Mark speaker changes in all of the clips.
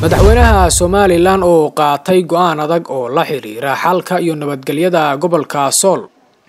Speaker 1: madaxweynaha Somaliland oo qaatay go'aan adag oo la xiriira xalka iyo nabadgelyada gobolka Sool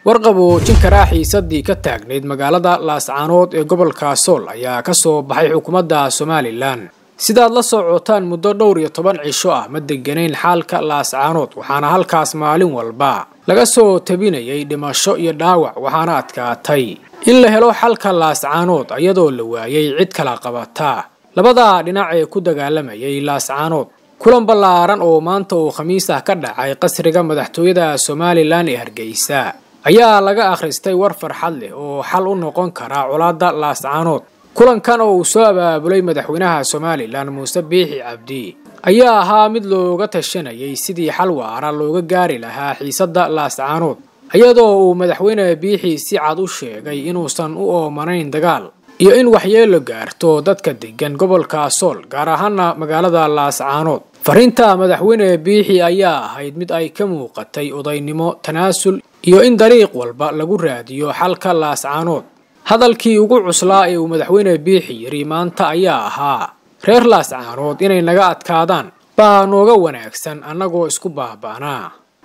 Speaker 1: warqabo jinkara xiisadii ka taagneed magaalada Laascaanood ee gobolka Sool ayaa ka soo baxay xukuumadda Somaliland sidaad la socotaan muddo dhowr iyo 10 cisho ah ma deganeyn xalka Laascaanood waxaana halkaas maalin walba laga soo tabinayay dhimasho iyo dhaawac waxaana adkaatay in la helo xalka Laascaanood iyadoo la waayay cid kala qabata labada dhinac ee ku dagaalamayay Laascaanood kulan ballaaran oo maanta oo Khamiis ah ka dhacay qasriga madaxtooyada Somaliland ee Hargeysa ayaa laga akhristay war farxad leh oo xal u noqon kara colaadda Laascaanood kulankan oo soo abaabulay madaxweynaha Somaliland Muuse Biixi Cabdi ayaa ahaa mid looga tashanayay sidii xal waara looga gaari lahaa xiisadda Laascaanood iyadoo uu madaxweyne Biixi si cad u sheegay inuusan u oomanayn dagaal iyo in waxyeello gaarto dadka degan gobolka Sool gaar ahaan magaalada Laascaanood fariinta madaxweyne Biixi ayaa ahayd mid ay ka muuqatay odaynimo tanaasul iyo in dariiq walba lagu raadiyo xalka Laascaanood hadalkii ugu cuslaa ee uu madaxweyne Biixi yiri maanta ayaa ahaa reer Laascaanood inay naga adkaadaan baa nooga wanaagsan annagoo isku baabaana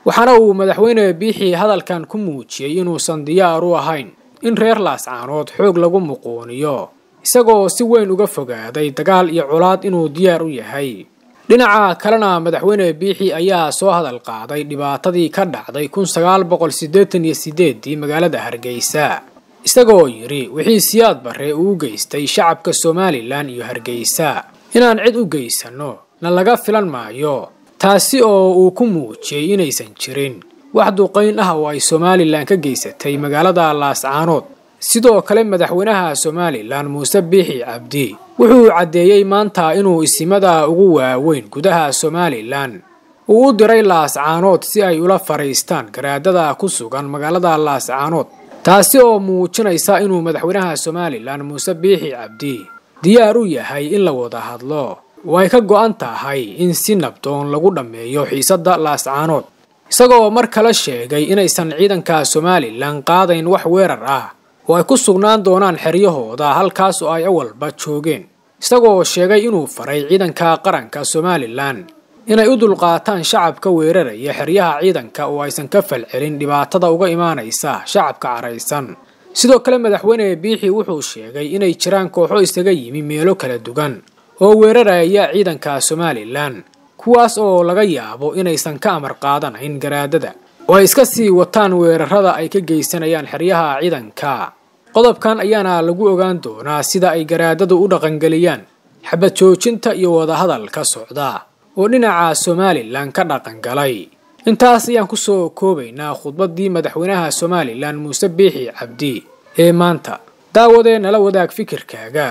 Speaker 1: waxaana uu madaxweyne Biixi hadalkan ku muujiyay inuusan diyaar u ahayn in reer Laascaanood xoog lagu muqooniyo isagoo si weyn uga fogaaday dagaal iyo colaad inuu diyaar u yahay dhinaca kalena madaxweyne Biixi ayaa soo hadal qaaday dhibaatadii ka dhacday 1988 magaalada Hargeysa isagoo yiri wixii siyaad barre uu geystay shacabka Somaliland iyo Hargeysa inaan cid u geysano na laga filan maayo taasi oo uu ku muujiyay inaysan jirin wax duqeyn ah oo ay Somaliland ka geysatay magaalada Laascaanood sidoo kale madaxweynaha Somaliland Muuse Biixi Cabdi wuxuu cadeeyay maanta inuu isimada ugu waaweyn gudaha Somaliland uu u diray Laascaanood si ay ula fariistaan garaadada ku sugan magaalada Laascaanood taasi oo muujinaysa inuu madaxweynaha Somaliland Muuse Biixi Cabdi diyaar u yahay in la wada hadlo way ka go'an tahay in si nabdoon lagu dhameeyo xiisadda Laascaanood isagoo mar kale sheegay inaysan ciidanka Somaliland qaadayn wax weerar ah oo ay ku sugnaan doonaan xeryahooda halkaas oo ay awalba joogeen isagoo sheegay inuu faray ciidanka qaranka Somaliland inay u dulqaataan shacabka weeraraya xeryaha ciidanka oo aysan ka falcelin dhibaatada uga imaanaysa shacabka caraysan sidoo kale madaxweyne Biixi wuxuu sheegay inay jiraan kooxo isaga yimi meelo kala duwan oo weeraraya ciidanka Somaliland kuwaas oo laga yaabo inaysan ka amar qaadanayn garaadada oo iska sii wataan weerarada ay ka geysanayaan xeryaha ciidanka qodobkan ayaana lagu ogaan doonaa sida ay garaadadu u dhaqangeliyaan xabad joojinta iyo wada hadal ka socda oo dhinaca Somaliland ka dhaqangalay intaas ayaan ku soo koobaynaa khudbadii madaxweynaha Somaliland Muuse Biixi Cabdi ee maanta daawadeen la wadaag fikirkaaga